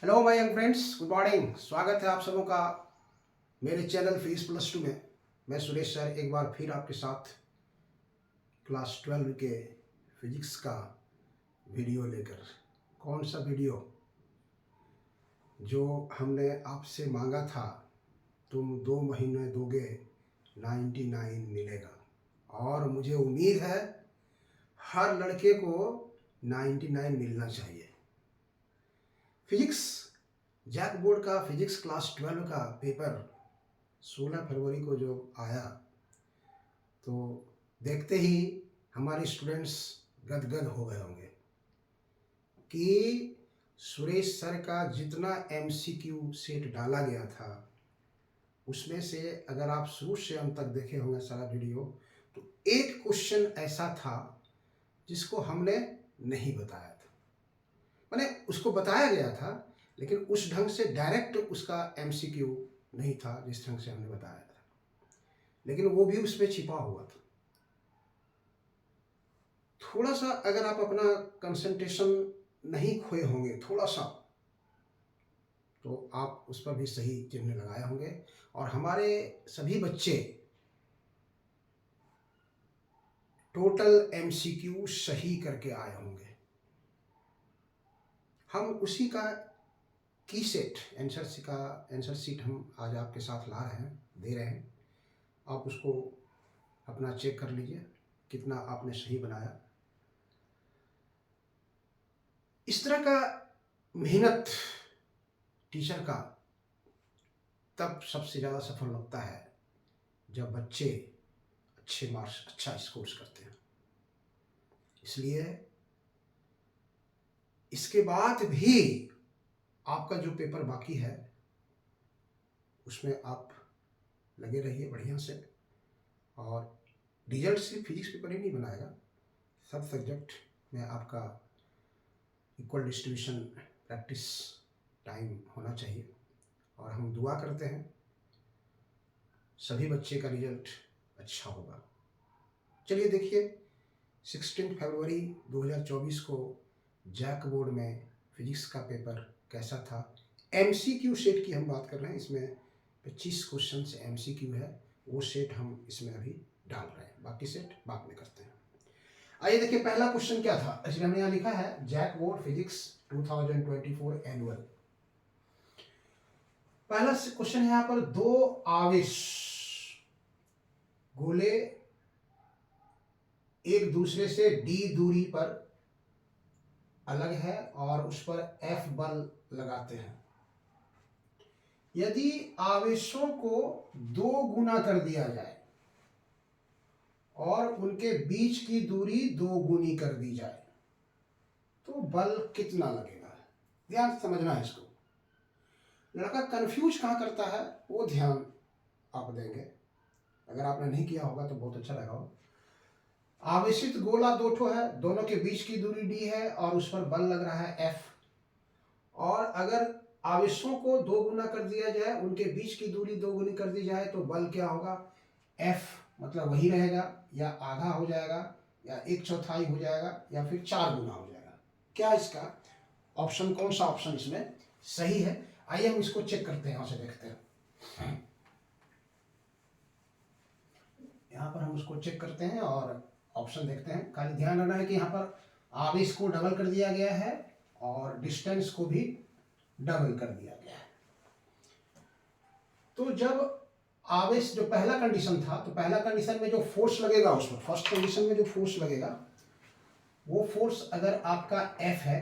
Hello my young friends, good morning. स्वागत है आप सबों का मेरे चैनल फीस प्लस टू में। मैं सुरेश सर एक बार फिर आपके साथ क्लास 12 के फिजिक्स का वीडियो लेकर। कौन सा वीडियो? जो हमने आपसे मांगा था, तुम 2 महीने दोगे 99 मिलेगा। और मुझे उम्मीद है हर लड़के को 99 मिलना चाहिए। फिजिक्स जैक बोर्ड का फिजिक्स क्लास 12 का पेपर 16 फरवरी को जो आया, तो देखते ही हमारे स्टूडेंट्स गदगद हो गए होंगे कि सुरेश सर का जितना एमसीक्यू सेट डाला गया था, उसमें से अगर आप शुरू से अंत तक देखे होंगे सारा वीडियो, तो एक क्वेश्चन ऐसा था जिसको हमने नहीं बताया था। मैंने उसको बताया गया था, लेकिन उस ढंग से डायरेक्ट उसका एमसीक्यू नहीं था जिस ढंग से हमने बताया था, लेकिन वो भी उसमें छिपा हुआ था। थोड़ा सा अगर आप अपना कंसंट्रेशन नहीं खोए होंगे थोड़ा सा, तो आप उस पर भी सही चिन्ह लगाए होंगे। और हमारे सभी बच्चे टोटल एमसीक्यू सही करके आए होंगे। हम उसी का की सेट आंसर शीट हम आज आपके साथ ला रहे हैं, दे रहे हैं। आप उसको अपना चेक कर लीजिए कितना आपने सही बनाया। इस तरह का मेहनत टीचर का तब सबसे ज़्यादा सफल लगता है जब बच्चे अच्छे मार्क्स, अच्छा स्कोर्स करते हैं। इसलिए इसके बाद भी आपका जो पेपर बाकी है उसमें आप लगे रहिए बढ़िया से। और रिजल्ट सिर्फ फिजिक्स पेपर ही नहीं बनाएगा, सब सब्जेक्ट में आपका इक्वल डिस्ट्रीब्यूशन प्रैक्टिस टाइम होना चाहिए। और हम दुआ करते हैं सभी बच्चे का रिजल्ट अच्छा होगा। चलिए देखिए 16 फरवरी 2024 को जैक बोर्ड में फिजिक्स का पेपर कैसा था। एमसीक्यू सेट की हम बात कर रहे हैं, इसमें 25 क्वेश्चन एमसीक्यू है, वो सेट हम इसमें अभी डाल रहे हैं, बाकी सेट बाद में करते हैं। आइए देखिए पहला क्वेश्चन क्या था। इसलिए हमने यहाँ लिखा है जैक बोर्ड फिजिक्स 2024 एनुअल। पहला क्वेश्चन है यहाँ पर, दो आवेश गोले एक दूसरे से d दूरी पर अलग है और उस पर F बल लगाते हैं। यदि आवेशों को 2 गुना कर दिया जाए और उनके बीच की दूरी 2 गुनी कर दी जाए तो बल कितना लगेगा? ध्यान से समझना है इसको। लड़का कंफ्यूज कहाँ करता है वो ध्यान आप देंगे। अगर आपने नहीं किया होगा तो बहुत अच्छा लगा हो। आवेशित गोला 2 ठो है, दोनों के बीच की दूरी d है और उस पर बल लग रहा है F। और अगर आवेशों को 2 गुना कर दिया जाए, उनके बीच की दूरी 2 गुनी कर दी जाए तो बल क्या होगा? F मतलब वही रहेगा, या आधा हो जाएगा, या 1/4 हो जाएगा, या फिर 4 गुना हो जाएगा। क्या इसका ऑप्शन, कौन सा ऑप्शन इसमें सही है? आइए हम इसको चेक करते हैं, यहां से देखते हैं। यहाँ पर हम उसको चेक करते हैं और ऑप्शन देखते हैं। खाली ध्यान रखना है कि यहाँ पर आवेश को डबल कर दिया गया है और डिस्टेंस को भी डबल कर दिया गया है। तो जब आवेश, जो पहला कंडीशन था, तो पहला कंडीशन में जो फोर्स लगेगा उस पर, फर्स्ट कंडीशन में जो फोर्स लगेगा वो फोर्स अगर आपका F है,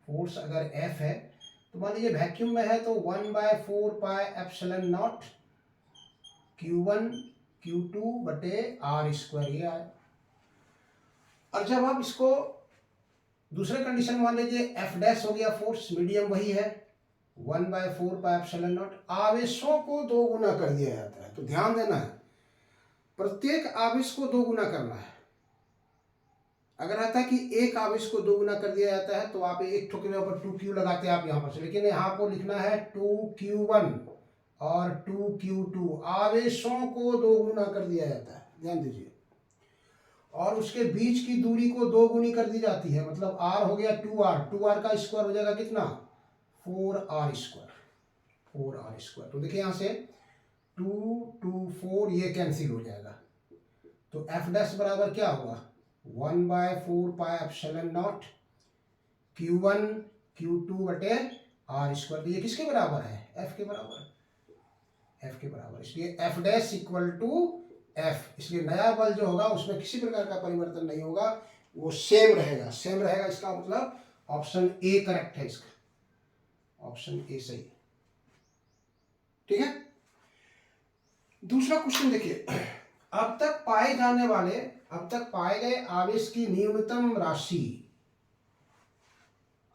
फोर्स अगर F है, तो मान लीजिए वैक्यूम में है तो 1/4 pi epsilon not Q1 Q2 बटे R स्क्वायर ये आए। और जब आप इसको दूसरे कंडीशन मान लीजिए F डैश हो गया, फोर्स मीडियम वही है 1/4 पाई एप्सिलॉन नॉट, आवेशों को 2 गुना कर दिया जाता है। तो ध्यान देना है, प्रत्येक आवेश को 2 गुना करना है। अगर आता है कि एक आवेश को 2 गुना कर दिया जाता है तो आप एक ठोके के ऊपर 2Q लगाते हैं आप यहाँ पर से, लेकिन यहाँ को लिखना है 2Q1 और 2Q2, आवेशों को 2 गुना कर दिया जाता है, ध्यान दीजिए। और उसके बीच की दूरी को 2 गुनी कर दी जाती है, मतलब R हो गया 2R, 2R का स्क्वायर हो जाएगा कितना? 4r², 4r²। तो देखिए यहाँ से 2 2 4 ये कैंसिल हो जाएगा, तो एफ डैश बराबर क्या होगा 1/4πε0 Q1 Q2 बटे r²। तो ये किसके बराबर है, एफ के बराबर, एफ के बराबर, इसलिए F dash equal to F. इसलिए नया बल जो होगा उसमें किसी प्रकार का परिवर्तन नहीं होगा, वो सेम रहेगा, सेम रहेगा। इसका मतलब ऑप्शन ए करेक्ट है, इसका ऑप्शन ए सही है। ठीक है, दूसरा क्वेश्चन देखिए, अब तक पाए गए आवेश की न्यूनतम राशि,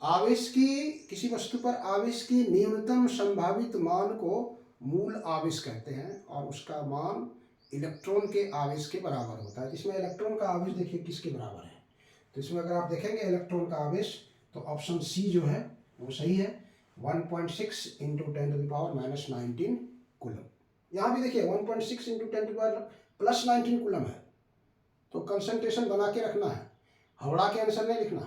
आवेश की, किसी वस्तु पर आवेश की न्यूनतम संभावित मान को मूल आवेश कहते हैं, और उसका मान इलेक्ट्रॉन के आवेश के बराबर होता है। इसमें इलेक्ट्रॉन का आवेश देखिए किसके बराबर है, तो इसमें अगर आप देखेंगे इलेक्ट्रॉन का आवेश, तो ऑप्शन सी जो है वो सही है, 1.6 × 10⁻⁻19 कूलम। यहाँ भी देखिए 1.6 × 10⁻+19 कूलम है, तो कंसंट्रेशन बना के रखना है, हवड़ा के आंसर नहीं लिखना।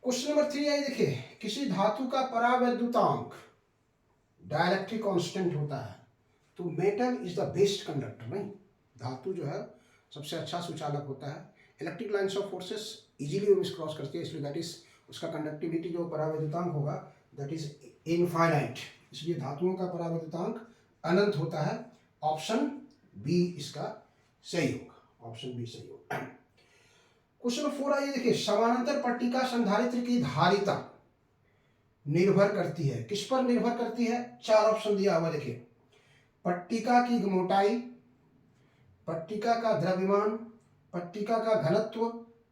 क्वेश्चन नंबर 3 आई देखिए, किसी धातु का परावैद्युतांक डाइलेक्ट्रिक कांस्टेंट होता है, तो metal is the best conductor. नहीं, धातु जो है सबसे अच्छा सुचालक होता है, electric lines of forces easily वो क्रॉस करती है, इसलिए दैट इज उसका कंडक्टिविटी जो परावैद्युतांक होगा दैट इज इनफाइनाइट, इसलिए धातुओं का परावैद्युतांक अनंत होता है। ऑप्शन बी इसका सही होगा, ऑप्शन बी सही होगा। क्वेश्चन नंबर 4 आइए देखिए, समानांतर पट्टिका संधारित्र की धारिता निर्भर करती है, किस पर निर्भर करती है, 4 ऑप्शन दिया हुआ देखिए, पट्टिका की मोटाई, पट्टिका का द्रव्यमान, पट्टिका का घनत्व,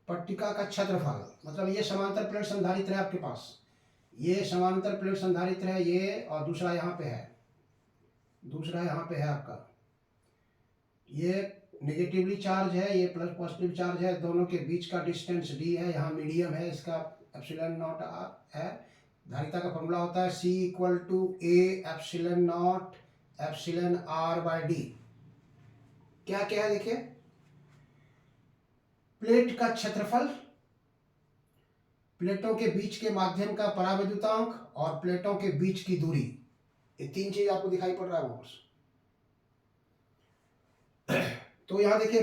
पट्टिका का क्षेत्रफल। मतलब ये समांतर प्लेट संधारित्र है आपके पास, ये समांतर प्लेट संधारित्र है ये, और दूसरा यहाँ पे है, दूसरा यहाँ पे है आपका, ये नेगेटिवली चार्ज है, ये प्लस पॉजिटिव चार्ज है, दोनों के बीच का डिस्टेंस डी है, यहाँ मीडियम है, इसका एप्सिलॉन नॉट है। धारिता का फॉर्मूला होता है C = A ε0 εr/d। क्या क्या है देखिए, प्लेट का क्षेत्रफल, प्लेटों के बीच के माध्यम का परावैद्युतांक, और प्लेटों के बीच की दूरी, ये 3 चीज आपको दिखाई पड़ रहा है वहां पर। तो यहां देखिए,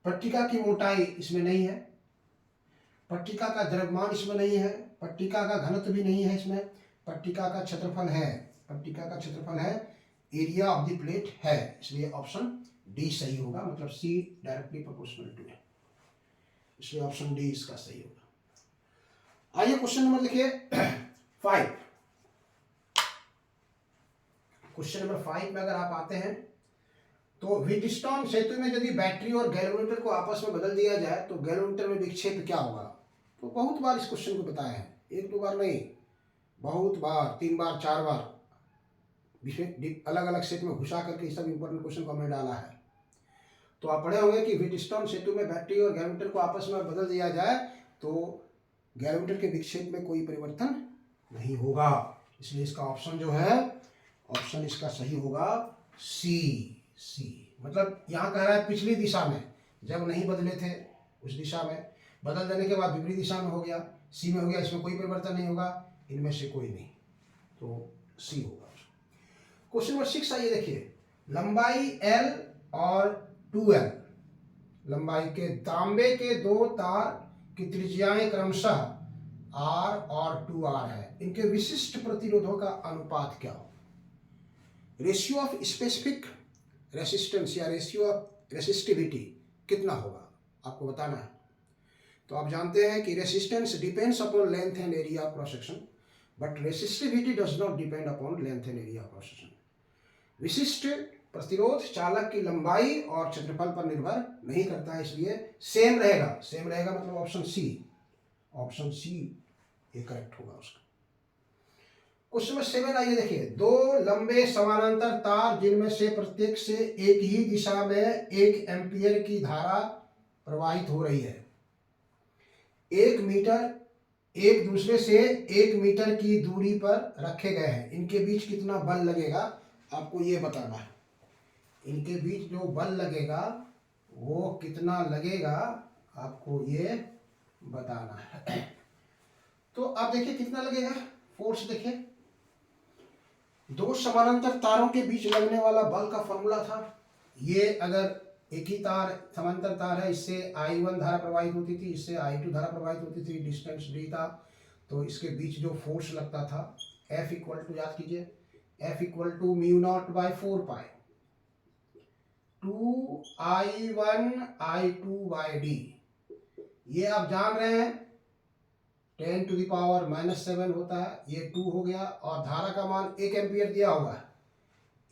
पट्टिका की मोटाई इसमें नहीं है, पट्टिका का द्रव्यमान इसमें नहीं है, पट्टिका का घनत्व भी नहीं है इसमें, पट्टिका का क्षेत्रफल है, पट्टिका का क्षेत्रफल है, एरिया ऑफ द प्लेट है, इसलिए ऑप्शन डी सही होगा। मतलब सी डायरेक्टली प्रोपोर्शनल टू है, इसलिए ऑप्शन डी इसका सही होगा। आइए क्वेश्चन नंबर देखिए 5। क्वेश्चन नंबर 5 में अगर आप आते हैं, तो व्हीटस्टोन सेतु में यदि बैटरी और गैल्वेनोमीटर को आपस में बदल दिया जाए तो गैल्वेनोमीटर में विक्षेप क्या होगा। तो बहुत बार इस क्वेश्चन को बताया है, 1-2 बार नहीं, बहुत बार, 3 बार 4 बार अलग अलग सेट में घुसा करके सब इंपॉर्टेंट क्वेश्चन को हमने डाला है। तो आप पढ़े होंगे कि व्हीटस्टोन सेतु में बैटरी और गैल्वेनोमीटर को आपस में बदल दिया जाए तो गैल्वेनोमीटर के विक्षेप में कोई परिवर्तन नहीं होगा, इसलिए इसका ऑप्शन जो है, ऑप्शन इसका सही होगा सी। मतलब यहाँ कह रहा है पिछली दिशा में जब नहीं बदले थे उस दिशा में, बदल देने के बाद विपरीत दिशा में हो गया, सी में हो गया, इसमें कोई परिवर्तन नहीं होगा, इनमें से कोई नहीं, तो सी होगा। क्वेश्चन नंबर 6 आइए देखिए, लंबाई L और 2L, लंबाई के तांबे के 2 तार की त्रिज्याएं क्रमशः R और 2R है, इनके विशिष्ट प्रतिरोधों का अनुपात क्या हो। रेशियो ऑफ स्पेसिफिक रेसिस्टेंस या रेशियो ऑफ रेसिस्टिविटी कितना होगा आपको बताना है। तो आप जानते हैं कि resistance depends upon length and area of cross section, but resistivity does not depend upon length and area of cross section. विशिष्ट प्रतिरोध चालक की लंबाई और क्षेत्रफल पर निर्भर नहीं करता है, इसलिए सेम रहेगा, सेम रहेगा, मतलब ऑप्शन सी, ऑप्शन सी ये करेक्ट होगा उसका। क्वेश्चन नंबर 7 आइए देखिए, 2 लंबे समानांतर तार जिनमें से प्रत्येक से एक ही दिशा में 1 एम्पियर की धारा प्रवाहित हो रही है, 1 मीटर एक दूसरे से 1 मीटर की दूरी पर रखे गए हैं, इनके बीच कितना बल लगेगा आपको ये बताना है। इनके बीच जो बल लगेगा वो कितना लगेगा आपको ये बताना है। तो आप देखिए कितना लगेगा, फोर्स देखिए, दो समानांतर तारों के बीच लगने वाला बल का फॉर्मूला था। ये अगर एक ही तार समांतर तार है, इससे I1 धारा प्रवाहित होती थी, इससे I2 धारा प्रवाहित होती थी, डिस्टेंस d था, तो इसके बीच जो फोर्स लगता था F इक्वल टू, याद कीजिए, F equal to mu naught by 4 pi 2I1 I2 by d। ये आप जान रहे हैं 10 टू द पावर -7 होता है, ये 2 हो गया, और धारा का मान 1 एम्पियर दिया हुआ है,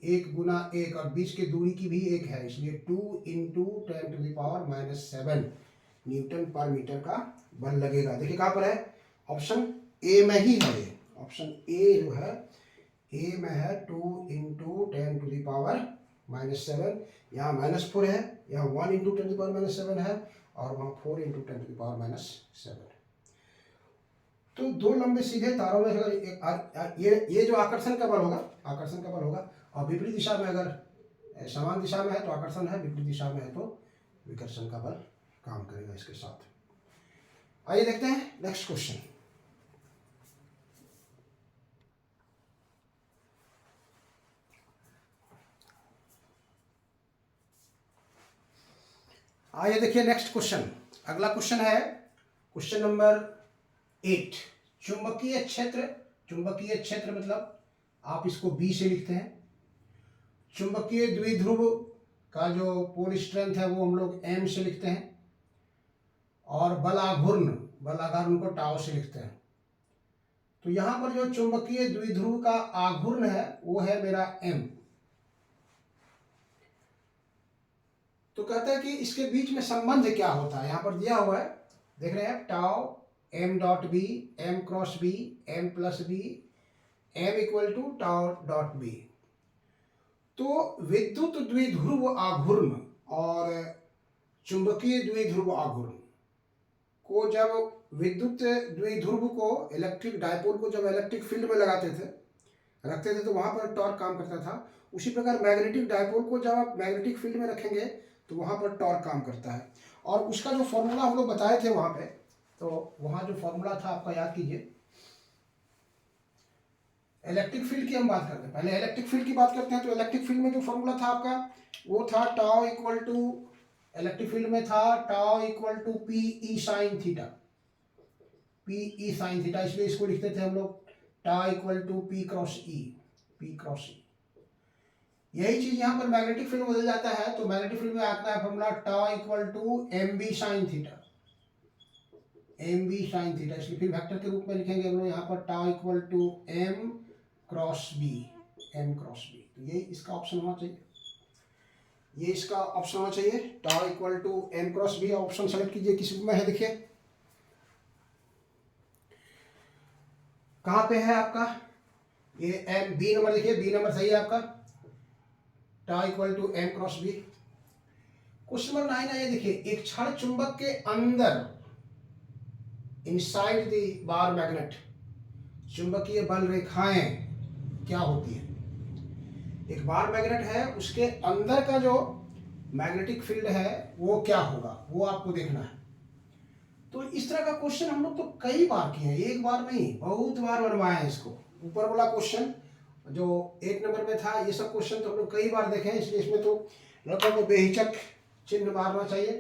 1 गुना 1, और बीच की दूरी की भी 1 है, इसलिए 2 into 10 to the power -7 newton पर मीटर का बल लगेगा। देखिए कहाँ पर है, ऑप्शन ए में ही है, ये ऑप्शन ए जो है, ए में है 2 इंटू 10 टू द पावर -7, यहाँ -4 है, यहाँ 1 इंटू 10 टू द पावर -7 है, और वहाँ 4 इंटू 10 टू द पावर -7। तो दो लंबे सीधे तारों में अगर ये जो आकर्षण का बल होगा, आकर्षण का बल होगा, और विपरीत दिशा में अगर समान दिशा में है तो आकर्षण है, विपरीत दिशा में है तो विकर्षण का बल काम करेगा इसके साथ। आइए देखते हैं नेक्स्ट क्वेश्चन। आइए देखिए नेक्स्ट क्वेश्चन। अगला क्वेश्चन है क्वेश्चन नंबर 8। चुंबकीय क्षेत्र, चुंबकीय क्षेत्र मतलब आप इसको बी से लिखते हैं। चुंबकीय द्विध्रुव का जो पोल स्ट्रेंथ है वो हम लोग एम से लिखते हैं, और बलाघूर्ण, बलाघूर्ण को टाउ से लिखते हैं। तो यहाँ पर जो चुंबकीय द्विध्रुव का आघूर्ण है वो है मेरा एम। तो कहता है कि इसके बीच में संबंध क्या होता है, यहाँ पर दिया हुआ है, देख रहे हैं, tau M dot B, M cross B, M plus B, M equal to tau dot B. तो विद्युत द्विध्रुव आघूर्ण और चुंबकीय द्विध्रुव आघूर्ण को, जब विद्युत द्विध्रुव को, इलेक्ट्रिक डायपोल को जब इलेक्ट्रिक फील्ड में लगाते थे, रखते थे, तो वहाँ पर टॉर्क काम करता था। उसी प्रकार मैग्नेटिक डायपोल को जब आप मैग्नेटिक फील्ड में रखेंगे तो वहाँ पर टॉर्क काम करता है। और उसका जो फॉर्मूला हम लोग बताए थे वहाँ पे, तो वहाँ जो फॉर्मूला था आपका याद कीजिए। इलेक्ट्रिक फील्ड की हम बात करते हैं, पहले इलेक्ट्रिक फील्ड की बात करते हैं। तो इलेक्ट्रिक फील्ड में जो फॉर्मूला था आपका वो था tau equal to, electric field में था tau equal to p e sine theta, p e sine theta, इसलिए इसको लिखते थे हम लोग tau equal to p cross e, p cross e. यही चीज यहाँ पर मैग्नेटिक फील्ड बदल जाता है, तो मैग्नेटिक फील्ड में आता है formula tau equal to M B sine theta, M B sine theta, इसलिए फिर वेक्टर के रूप में लिखेंगे हम लोग यहाँ पर tau equal to M cross B, M cross B. तो ये इसका ऑप्शन होना चाहिए, ये इसका ऑप्शन होना चाहिए, tau equal to M cross B. Option select कीजिए किस में है, देखिए कहाँ पे है आपका ये एम, बी नंबर, देखिए बी नंबर सही है आपका, tau equal to M cross B. Question number 9 है, ये देखिए, एक क्षण चुंबक के अंदर, इनसाइड द बार मैग्नेट, चुंबकीय बल रेखाएं क्या होती है। एक बार मैग्नेट है, उसके अंदर का जो मैग्नेटिक फील्ड है वो क्या होगा, वो आपको देखना है। तो इस तरह का क्वेश्चन हम लोग तो कई बार किए हैं, एक बार नहीं, बहुत बार बनवाए हैं इसको। ऊपर वाला क्वेश्चन जो 8 नंबर में था, ये सब क्वेश्चन तो हम लोग कई बार देखे हैं, इसलिए इसमें तो लड़कों को बेहिचक चिन्ह मारना चाहिए,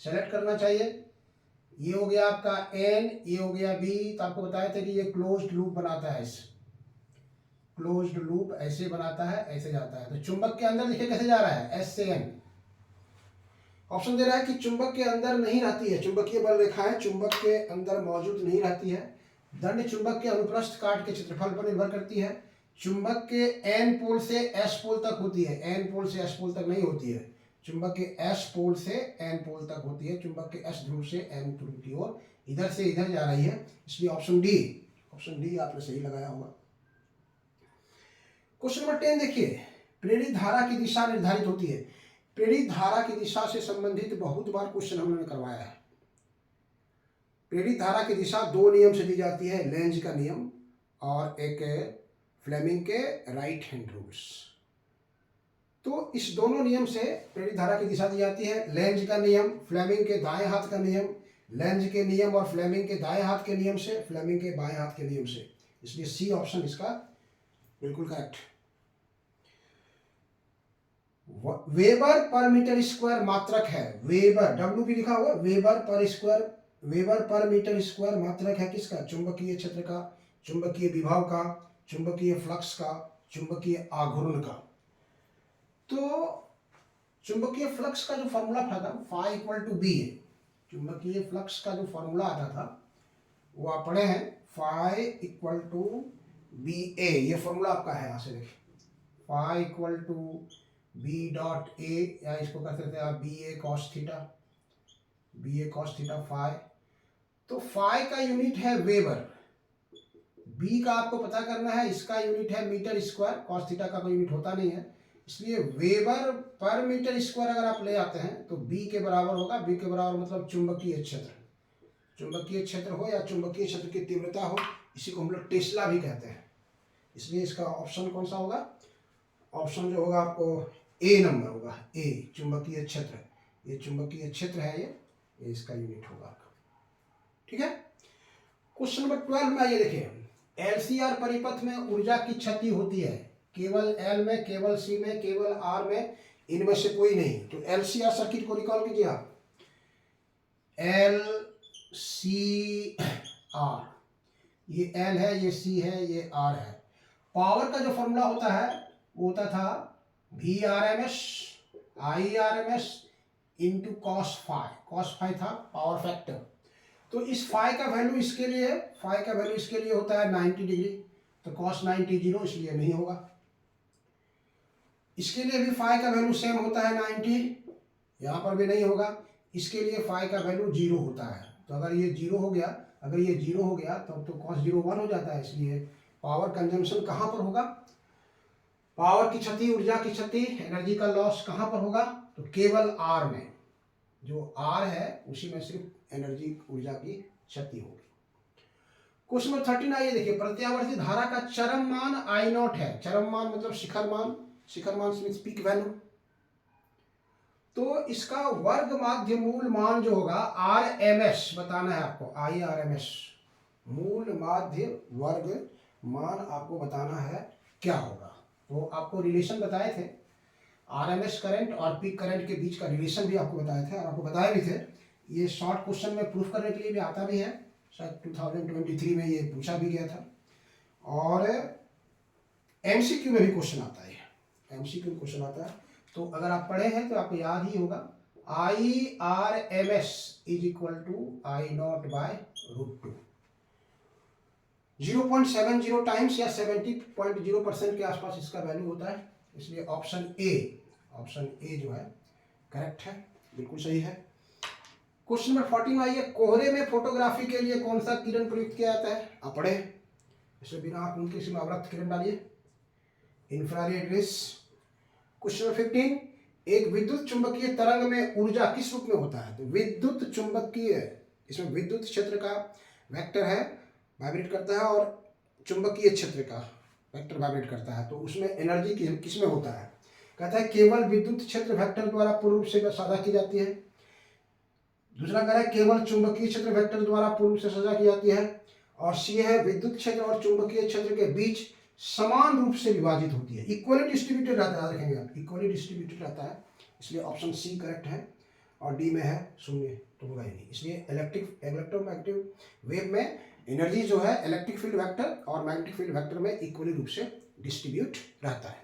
सेलेक्ट करना चाहिए। ये हो गया आपका एन, ये हो गया बी। तो आपको बताया था कि ये क्लोज्ड लूप बनाता है, इस क्लोज्ड लूप ऐसे बनाता है, ऐसे जाता है। तो चुंबक के अंदर देखिए कैसे जा रहा है, एस से एन। ऑप्शन दे रहा है कि चुंबक के अंदर नहीं रहती है, चुंबकीय बल रेखाएं चुंबक के अंदर मौजूद नहीं रहती है। दंड चुंबक के अनुप्रस्थ काट के क्षेत्रफल पर निर्भर करती है। चुंबक के एन पोल से एस पोल तक होती है, एन पोल से एस पोल तक नहीं होती है। चुंबक के एस पोल से एन पोल तक होती है, चुंबक के एस ध्रुव से एन ध्रुव की ओर इधर से इधर जा रही है, इसलिए ऑप्शन डी, ऑप्शन डी आपने सही लगाया होगा। क्वेश्चन नंबर 10 देखिए, प्रेरित धारा की दिशा निर्धारित होती है। प्रेरित धारा की दिशा से संबंधित बहुत बार क्वेश्चन हमने करवाया है। प्रेरित धारा की दिशा दो नियम से दी जाती है, लेंज का नियम और एक फ्लेमिंग के राइट हैंड रूल्स। तो इस दोनों नियम से प्रेरित धारा की दिशा दी जाती है, लेंज का नियम, फ्लेमिंग के दाएं हाथ का नियम, लेंज के नियम और फ्लेमिंग के दाएं हाथ के नियम से, फ्लेमिंग के बाएं हाथ के नियम से। इसलिए सी ऑप्शन इसका बिल्कुल करेक्ट। वेबर पर मीटर स्क्वायर मात्रक है, वेबर डब्ल्यू भी लिखा हुआ, वेबर पर मीटर स्क्वायर मात्रक है किसका? चुंबकीय क्षेत्र का, चुंबकीय विभव का, चुंबकीय फ्लक्स का, चुंबकीय आघूर्ण का। तो चुंबकीय फ्लक्स का जो फॉर्मूला था फाई इक्वल टू बी है। चुंबकीय फ्लक्स का जो फॉर्मूला आता था वो आप पढ़े हैं, phi equal to B A, ये फॉर्मूला आपका है। यहाँ से देखिए phi equal to B dot A, या इसको कर सकते हैं आप B A cos theta, B A cos theta phi. तो फाई का यूनिट है वेबर, बी का आपको पता करना है, इसका यूनिट है मीटर स्क्वायर, कॉस थीटा का कोई यूनिट होता नहीं है, इसलिए वेबर पर मीटर स्क्वायर अगर आप ले आते हैं तो बी के बराबर होगा। बी के बराबर मतलब चुंबकीय क्षेत्र, चुंबकीय क्षेत्र हो या चुंबकीय क्षेत्र की तीव्रता हो, इसी को हम लोग टेस्ला भी कहते हैं। इसलिए इसका ऑप्शन कौन सा होगा? ऑप्शन जो होगा आपको ए नंबर होगा, ए चुंबकीय क्षेत्र। ये चुंबकीय क्षेत्र है, ये इसका यूनिट होगा। ठीक है। क्वेश्चन नंबर 12 में आइए देखिए, एलसीआर परिपथ में ऊर्जा की क्षति होती है केवल एल में, केवल सी में, केवल आर में, इनमें से कोई नहीं। तो एलसीआर सर्किट को रिकॉल कीजिए आप, एल सी आर, ये एल है, ये सी है, ये आर है। पावर का जो फॉर्मूला होता है वो होता था V R M S I R M S into cos phi, cos phi था पावर फैक्टर। तो इस फाई का वैल्यू इसके लिए, फाई का वैल्यू इसके लिए होता है 90 डिग्री, तो कॉस 90 जीरो, इसलिए नहीं होगा। इसके लिए भी फाई का वैल्यू सेम होता है 90, यहाँ पर भी नहीं होगा। इसके लिए फाई का वैल्यू 0 होता है, तो अगर ये 0 हो गया, अगर ये 0 हो गया तब तो कॉस 0 1 हो जाता है। इसलिए पावर कंजम्पशन कहाँ पर होगा? पावर की क्षति, ऊर्जा की क्षति, एनर्जी का लॉस कहाँ पर होगा? तो केवल आर में, जो आर है उसी में सिर्फ एनर्जी, ऊर्जा की क्षति होगी। क्वेश्चन नंबर 13 आइए देखिए, प्रत्यावर्ती धारा का चरम मान आई नॉट है। चरम मान मतलब शिखर मान, शिखर मान मींस पीक वैल्यू। तो इसका वर्ग माध्य मूल मान जो होगा आर एम एस बताना है आपको, आई आर एम एस, मूल माध्य वर्ग मान आपको बताना है क्या होगा। तो आपको रिलेशन बताए थे, आरएमएस करंट और पीक करंट के बीच का रिलेशन भी आपको बताए थे, और आपको बताए भी थे। ये शॉर्ट क्वेश्चन में प्रूफ करने के लिए भी आता भी है, शायद 2023 में ये पूछा भी गया था, और एमसीक्यू में भी क्वेश्चन आता है, एमसीक्यू क्वेश्चन आता है। तो अगर आप पढ़े हैं तो आपको याद ही होगा, I R M S is equal to I naught by √2, 0.70 times या 70.0% के आसपास इसका वैल्यू होता है। इसलिए ऑप्शन ए जो है करेक्ट है, बिल्कुल सही है। क्वेश्चन नंबर 14 आइए, कोहरे में फोटोग्राफी के लिए कौन सा किरण प्रयुक्त किया जाता है? आप पढ़े, इससे बिना आप उनके इसमें अवरक्त किरण डालिए, इंफ्रारेड रेस। क्वेश्चन नंबर 15, एक विद्युत चुंबकीय तरंग में ऊर्जा किस रूप में होता है? तो विद्युत चुंबकीय, इसमें विद्युत क्षेत्र का वेक्टर है, वाइब्रेट करता है, और चुंबकीय क्षेत्र का वेक्टर वाइब्रेट करता है। तो उसमें एनर्जी किस में होता है? कहता है केवल विद्युत क्षेत्र वेक्टर द्वारा पूर्ण रूप से साझा की जाती है। दूसरा कह रहा है केवल चुंबकीय क्षेत्र वेक्टर द्वारा पूर्ण रूप से साझा की जाती है। और सी है विद्युत क्षेत्र और चुंबकीय क्षेत्र के बीच समान रूप से विभाजित होती है, इक्वली डिस्ट्रीब्यूटेड रहता है। देखेंगे आप, इक्वली डिस्ट्रीब्यूटेड रहता है, इसलिए ऑप्शन सी करेक्ट है। और डी में है शून्य, तो होगा ही नहीं। इसलिए इलेक्ट्रोमैग्नेटिक वेव में एनर्जी जो है इलेक्ट्रिक फील्ड वेक्टर और मैग्नेटिक फील्ड वेक्टर में इक्वली रूप से डिस्ट्रीब्यूट रहता है।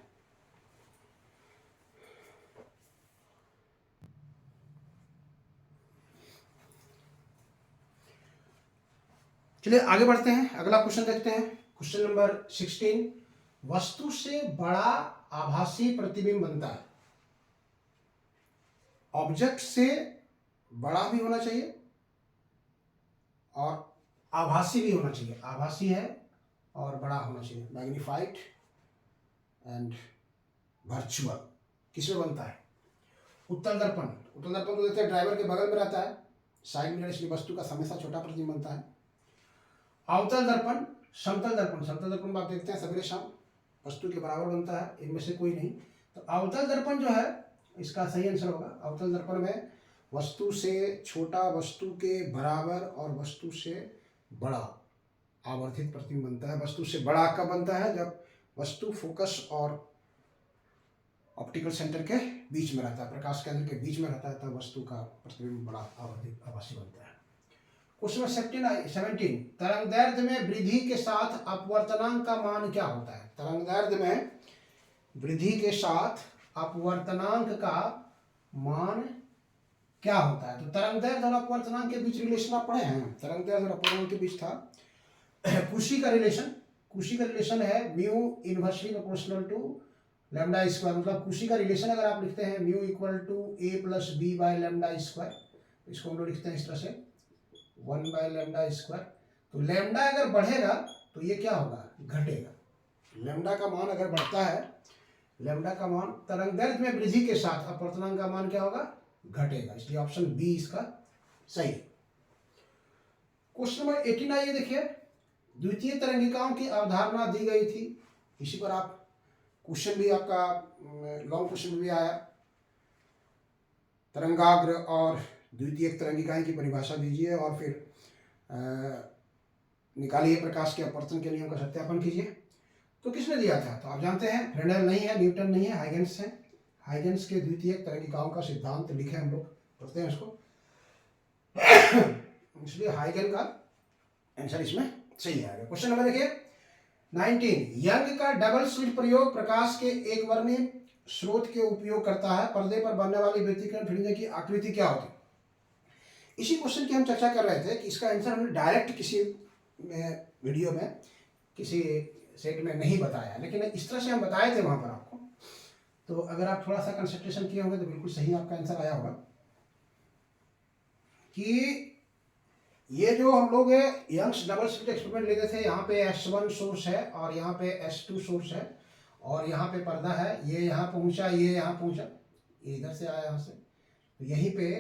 चलिए आगे बढ़ते हैं, अगला क्वेश्चन देखते हैं। क्वेश्चन नंबर 16, वस्तु से बड़ा आभासी प्रतिबिंब बनता है। ऑब्जेक्ट से बड़ा भी होना चाहिए और आभासी भी होना चाहिए, आभासी है और बड़ा होना चाहिए, मैग्नीफाइड एंड वर्चुअल। किसमें बनता है? उत्तल दर्पण, उत्तल दर्पण तो देखते हैं ड्राइवर के बगल में रहता है, साइड मिरर, इसलिए वस्तु का हमेशा छोटा प्रतिबिंब बनता है। अवतल दर्पण, समतल दर्पण, समतल दर्पण में आप देखते हैं सवेरे शाम वस्तु के बराबर बनता है, इनमें से कोई नहीं। तो अवतल दर्पण जो है इसका सही आंसर होगा। अवतल दर्पण में वस्तु से छोटा, वस्तु के बराबर और वस्तु से बड़ा आवर्धित प्रतिबिंब बनता है। वस्तु से बड़ा कब बनता है? जब वस्तु फोकस और ऑप्टिकल सेंटर के बीच में रहता है, प्रकाश केंद्र के बीच में रहता है, तब वस्तु का प्रतिबिंब बड़ा आवर्धित आभासी बनता है। क्वेश्चन 17 तरंगदैर्ध्य में वृद्धि के साथ अपवर्तनांक का मान क्या होता है? तरंगदैर्ध्य में वृद्धि के साथ अपवर्तनांक का मान क्या होता है? तो तरंगदैर्ध्य और अपवर्तनांक के बीच रिलेशन आप पढ़े हैं। तरंगदैर्ध्य और अपवर्तनांक के बीच था कुशी का रिलेशन। कुशी का रिलेशन है mu inversely proportional to lambda square. मतलब कुशी का रिलेशन अगर आप लिखते हैं mu equal to A plus B by lambda square, इसको हम लोग लिखते हैं इस तरह से 1 बाय लैम्डा स्क्वायर। तो लैम्डा अगर बढ़ेगा तो ये क्या होगा? घटेगा। लैम्डा का मान अगर बढ़ता है, लैम्डा का मान तरंगदैर्ध्य में वृद्धि के साथ अपवर्तनांक का मान क्या होगा? घटेगा। इसलिए ऑप्शन बी इसका सही। क्वेश्चन नंबर 18 ये देखिए, द्वितीय तरंगिकाओं की अवधारणा दी गई थी। इसी पर आप क्वेश्चन भी आपका लॉन्ग क्वेश्चन भी आया। तरंगाग्र और द्वितीय तरंगिकाएं की परिभाषा दीजिए और फिर निकालिए प्रकाश के अपवर्तन के नियम का सत्यापन कीजिए। तो किसने दिया था? तो आप जानते हैं फ्रेनेल नहीं है, न्यूटन नहीं है, हाइगेंस है। हाइगेंस के द्वितीय तरंगिकाओं का सिद्धांत लिखे हम लोग, पढ़ते हैं इसको। इसलिए हाइगेन का आंसर इसमें सही आएगा। क्वेश्चन नंबर देखिए 19 यंग का डबल स्लिट प्रयोग प्रकाश के एक वर्णीय स्रोत के उपयोग करता है। पर्दे पर बनने वाली व्यतिकरण फिल्म की आकृति क्या होती है? इसी क्वेश्चन की हम चर्चा कर रहे थे कि इसका आंसर हमने डायरेक्ट किसी वीडियो में किसी सेट में नहीं बताया, लेकिन इस तरह से हम बताए थे वहां पर आपको। तो अगर आप थोड़ा सा कंसंट्रेशन किए होंगे तो बिल्कुल सही आपका आंसर आया होगा कि ये जो हम लोग यंग्स डबल स्लिट एक्सपेरिमेंट लेते थे, यहाँ पे S1 सोर्स है और यहाँ पे S2 सोर्स है और यहाँ पे पर्दा है। ये यहाँ पहुँचा, ये यहाँ पहुँचा, ये इधर से आया यहाँ से। तो यहीं पे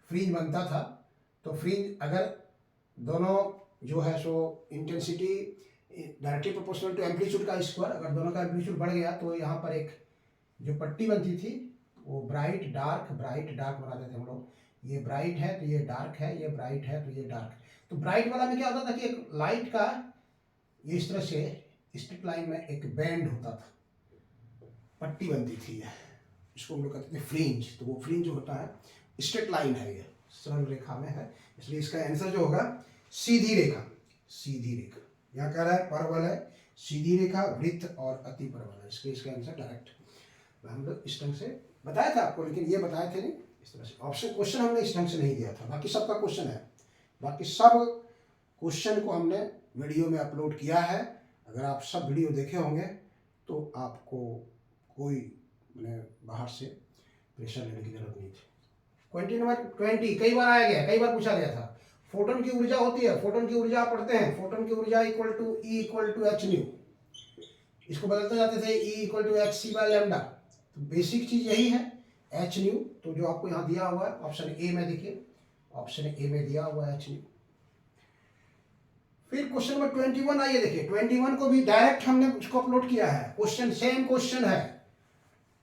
फ्रिंज बनता था। तो फ्रिंज अगर दोनों जो है सो intensity directly proportional to amplitude का स्क्वायर, अगर दोनों का एम्पलीट्यूड बढ़ गया तो यहाँ पर एक जो पट्टी बनती थी वो ब्राइट डार्क बनाते थे हम लोग। ये ब्राइट है तो ये डार्क है, ये ब्राइट है तो ये डार्क है। तो ब्राइट वाला में क्या होता था कि एक लाइट का ये इस तरह से स्ट्रिप लाइन में एक बैंड होता था, पट्टी बनती थी, इसको हम लोग कहते थे फ्रिंज। तो वो फ्रिंज जो होता है स्ट्रेट लाइन है, ये सरल रेखा में है। इसलिए इसका आंसर जो होगा सीधी रेखा। सीधी रेखा यहाँ कह रहा है परवल है, सीधी रेखा, वृत्त और अति परवल है। इसके इसका आंसर डायरेक्ट हम लोग इस ढंग से बताया था आपको, लेकिन ये बताए थे नहीं इस तरह से। ऑप्शन क्वेश्चन हमने इस ढंग से नहीं दिया था। बाकी सबका क्वेश्चन है, बाकी सब क्वेश्चन को हमने वीडियो में अपलोड किया है। अगर आप सब वीडियो देखे होंगे तो आपको कोई मैंने बाहर से प्रेशर लेने की जरूरत नहीं थी। क्वेश्चन नंबर 20 कई बार आया गया, कई बार पूछा गया था। फोटोन की ऊर्जा होती है, फोटोन की ऊर्जा पढ़ते हैं, फोटोन की ऊर्जा equal to E equal to H nu. इसको बदलते जाते थे E equal to H C by lambda. तो बेसिक चीज यही है एच न्यू। तो जो आपको यहाँ दिया हुआ है ऑप्शन ए में, देखिए ऑप्शन ए में दिया हुआ है एच न्यू। फिर क्वेश्चन नंबर 21 आइए देखिए, 21 को भी डायरेक्ट हमने इसको अपलोड किया है। क्वेश्चन सेम क्वेश्चन है,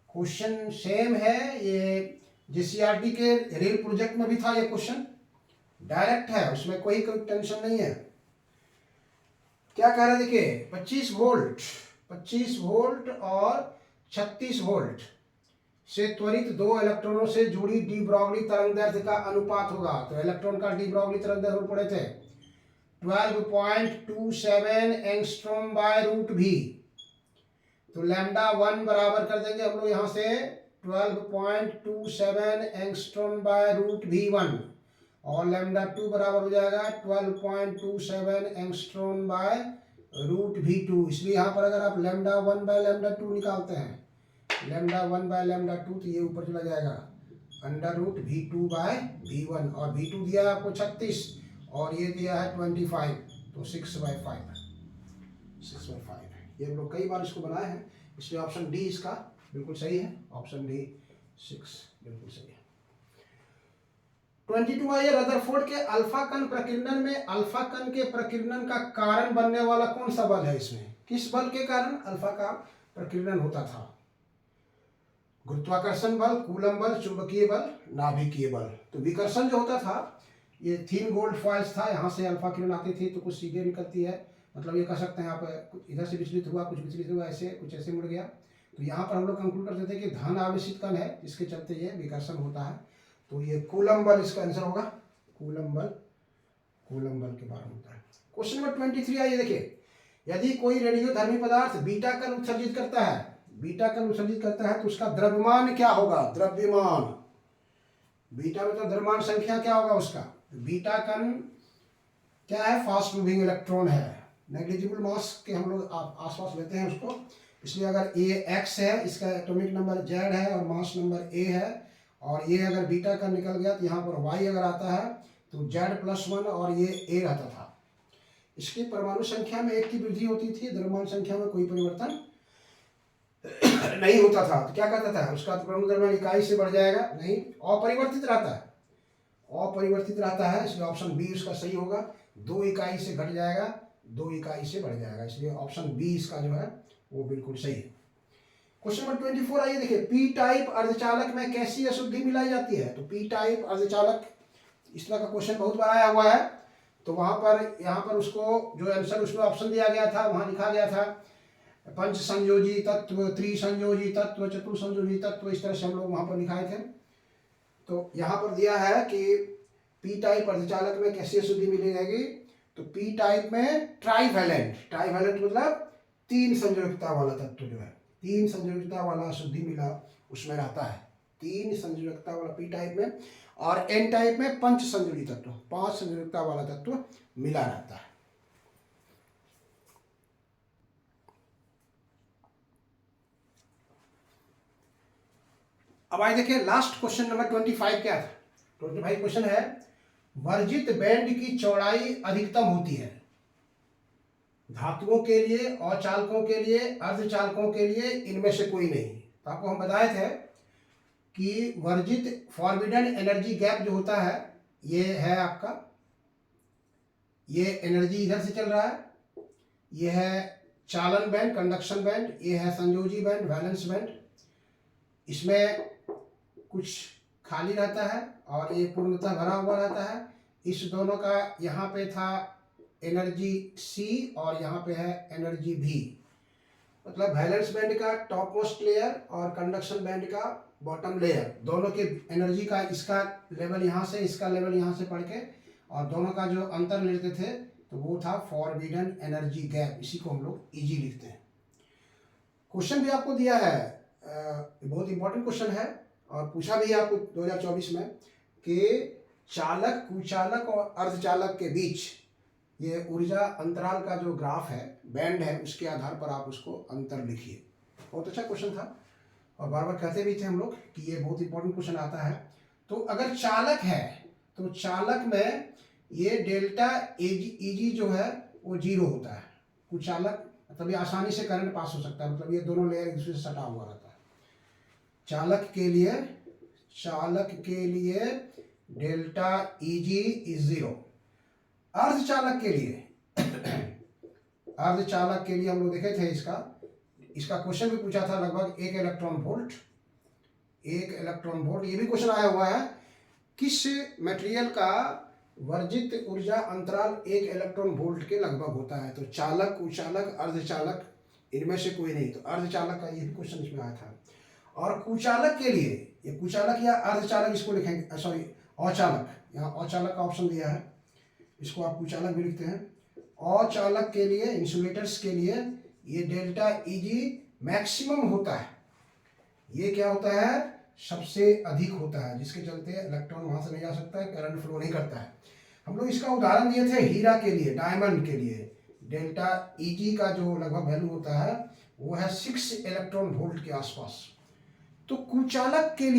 क्वेश्चन सेम है। ये JCRT के रेल प्रोजेक्ट में भी था ये क्वेश्चन, डायरेक्ट है, उसमें कोई टेंशन नहीं है। क्या कह रहा है देखिए 25 वोल्ट और 36 वोल्ट से त्वरित दो इलेक्ट्रॉनों से जुड़ी डी ब्रॉगली तरंगदैर्ध्य का अनुपात होगा। तो इलेक्ट्रॉन का डी ब्रॉगली तरंगदैर्ध्य पढ़े थे 12.27 एंगस्ट्रॉम बाय रूट भी। तो लैम्डा 1 बराबर कर देंगे हम लोग यहाँ से 12.27 एंगस्ट्रॉम बाय रूट V1 और लैम्डा 2 बराबर हो जाएगा 12.27 एंगस्ट्रॉम बाय रूट V2। इसलिए यहाँ पर अगर आप लैम्डा 1 बाय लैम्डा 2 निकालते हैं, लैम्डा 1 बाय लैम्डा 2, तो ये ऊपर चला जाएगा under root V2 bye V1 और V2 दिया है आपको 36 और ये दिया है 25, तो 6/5 ये हम लोग कई बार इसको बनाए हैं। इसलिए ऑप्शन डी इसका बिल्कुल सही है, ऑप्शन डी 6 बिल्कुल सही है। 22 आइए, रदरफोर्ड के अल्फा कण प्रकीर्णन में अल्फा कण के प्रकीर्णन का कारण बनने वाला कौन सा बल है? इसमें किस बल के कारण अल्फा का प्रकीर्णन होता था? गुरुत्वाकर्षण बल, कूलम बल, चुंबकीय बल, नाभिकीय बल। तो विकर्षण जो होता था, ये थिन गोल्ड फॉइल्स था, यहाँ से अल्फा किरण आती थी तो कुछ सीधे निकलती है, मतलब ये कह सकते हैं आप कुछ इधर से विचलित हुआ, कुछ विचलित हुआ, ऐसे कुछ ऐसे मुड़ गया। तो यहाँ पर हम लोग कंक्लूड करते थे कि धन आवेशित कण है, जिसके चलते ये विकर्षण होता है। तो ये कूलम बल इसका आंसर होगा, कूलम बल के बारे में होता है। क्वेश्चन नंबर 23 आइए देखिए, यदि कोई रेडियोधर्मी पदार्थ बीटा कण उत्सर्जित करता है, तो उसका द्रव्यमान क्या होगा? द्रव्यमान, बीटा मतलब द्रव्यमान संख्या क्या होगा उसका? बीटा कण क्या है? फास्ट मूविंग इलेक्ट्रॉन है, नेग्लिजिबल मास के हम लोग आसपास लेते हैं उसको। इसलिए अगर ए एक्स है, इसका एटॉमिक नंबर जेड है और मास नंबर ए है, और ये अगर बीटा कण निकल गया तो यहाँ पर वाई अगर आता है तो Z+1 और ये ए रहता था। इसकी परमाणु संख्या में 1 की वृद्धि होती थी, द्रव्यमान संख्या में कोई परिवर्तन नहीं होता था। तो क्या कहता था? उसका परमाणु द्रव्यमान इकाई से बढ़ जाएगा? नहीं, अपरिवर्तित रहता है, इसलिए ऑप्शन बी उसका सही होगा। 2 इकाई से घट जाएगा, 2 इकाई से बढ़ जाएगा, इसलिए ऑप्शन बी इसका जो है वो बिल्कुल सही है। क्वेश्चन नंबर 24 आइए देखिए, पी टाइप अर्धचालक में कैसी अशुद्धि मिलाई जाती है? तो पी टाइप अर्धचालक, इस तरह का क्वेश्चन बहुत बार आया हुआ है। तो वहां पर यहाँ पर उसको जो आंसर उसमें ऑप्शन दिया गया था, वहां लिखा गया था पंच संयोजी तत्व, त्रिसंयोजी तत्व, चतुर्संयोजी तत्व, इस तरह से हम लोग वहां पर लिखाए थे। तो यहाँ पर दिया है कि पी टाइप अर्धचालक में कैसी अशुद्धि मिली जाएगी? तो पी टाइप में ट्राइवैलेंट मतलब 3 संयोजकता वाला तत्व जो है, 3 संयोजकता वाला अशुद्धि मिला उसमें रहता है, 3 संयोजकता वाला पी टाइप में। और एन टाइप में 5 संयोजी तत्व, 5 संयोजकता वाला तत्व मिला रहता है। अब आइए देखिए लास्ट क्वेश्चन नंबर 25 क्या था? 25 क्वेश्चन है, वर्जित बैंड की चौड़ाई अधिकतम होती है धातुओं के लिए, अचालकों के लिए, अर्धचालकों के लिए, इनमें से कोई नहीं। तो आपको हम बताए थे कि वर्जित फॉरबिडन एनर्जी गैप जो होता है, ये है आपका, ये एनर्जी इधर से चल रहा है, ये है चालन बैंड, कंडक्शन बैंड, ये है संयोजी बैंड, वैलेंस बैंड। इसमें कुछ खाली रहता है और ये पूर्णतः भरा हुआ रहता है। इस दोनों का यहाँ पे था एनर्जी C और यहाँ पे है एनर्जी V। मतलब वैलेंस बैंड का टॉप मोस्ट लेयर और कंडक्शन बैंड का बॉटम लेयर, दोनों के एनर्जी का, इसका लेवल यहाँ से, इसका लेवल यहाँ से पढ़ के, और दोनों का जो अंतर लेते थे तो वो था फॉरबिडन एनर्जी गैप। इसी को हम लोग ईजी लिखते हैं। क्वेश्चन भी आपको दिया है, बहुत इंपॉर्टेंट क्वेश्चन है और पूछा भी है आपको 2024 में कि चालक, कुचालक और अर्धचालक के बीच ये ऊर्जा अंतराल का जो ग्राफ है, बैंड है, उसके आधार पर आप उसको अंतर लिखिए। बहुत अच्छा क्वेश्चन था और बार बार कहते भी थे हम लोग कि ये बहुत इंपॉर्टेंट क्वेश्चन आता है। तो अगर चालक है तो चालक में ये डेल्टा Eg जो है वो 0 होता है। कुचालक मतलब ये आसानी से करंट पास हो सकता है, मतलब ये दोनों लेयर एक दूसरे से सटा हुआ रहता है। चालक के लिए डेल्टा Eg इज 0। अर्धचालक के लिए हम लोग देखे थे, इसका क्वेश्चन भी पूछा था, लगभग 1 इलेक्ट्रॉन वोल्ट। ये भी क्वेश्चन आया हुआ है, किस मटेरियल का वर्जित ऊर्जा अंतराल 1 इलेक्ट्रॉन वोल्ट के लगभग होता है? तो चालक, कुचालक, अर्धचालक, इनमें से कोई नहीं। तो अर्धचालक का ये भी क्वेश्चन इसमें आया था। और कुचालक के लिए, ये कुचालक या अर्धचालक इसको लिखेंगे, सॉरी अचालक, यहाँ अचालक का ऑप्शन दिया है, इसको आप कुचालक भी लिखते हैं। अचालक के लिए, इंसुलेटर्स के लिए ये डेल्टा Eg मैक्सिमम होता है। ये क्या होता है? सबसे अधिक होता है, जिसके चलते इलेक्ट्रॉन वहां से नहीं जा सकता है, करंट फ्लो नहीं करता है। हम लोग इसका उदाहरण दिए थे हीरा के लिए, डायमंड के लिए। डेल्टा Eg का जो लगभग वैल्यू होता है वो है 6 इलेक्ट्रॉन वोल्ट के आसपास। तो कुचालक के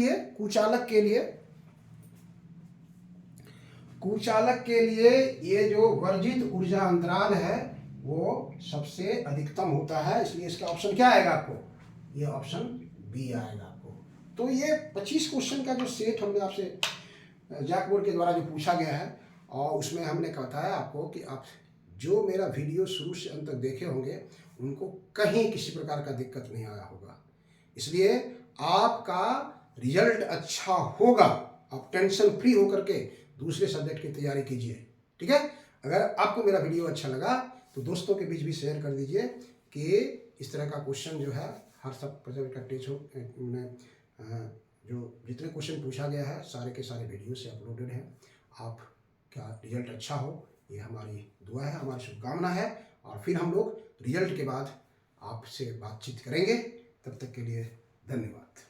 लिए ये जो वर्जित ऊर्जा अंतराल है वो सबसे अधिकतम होता है, इसलिए इसका ऑप्शन क्या आएगा आपको? ये ऑप्शन बी आएगा आपको। तो ये 25 क्वेश्चन का जो सेट हमने आपसे जैक बोर्ड के द्वारा जो पूछा गया है, और उसमें हमने बताया आपको कि आप जो मेरा वीडियो शुरू से अंत तक देखे होंगे उनको कहीं किसी प्रकार का दिक्कत नहीं आया होगा। इसलिए आपका रिजल्ट अच्छा होगा, आप टेंशन फ्री होकर के दूसरे सब्जेक्ट की तैयारी कीजिए। ठीक है? अगर आपको मेरा वीडियो अच्छा लगा तो दोस्तों के बीच भी शेयर कर दीजिए कि इस तरह का क्वेश्चन जो है हर सब का टेस्ट हो जो जितने क्वेश्चन पूछा गया है सारे के सारे वीडियो से अपलोडेड हैं। आप का रिजल्ट अच्छा हो ये हमारी दुआ है, हमारी शुभकामना है। और फिर हम लोग रिजल्ट के बाद आपसे बातचीत करेंगे। तब तक के लिए धन्यवाद।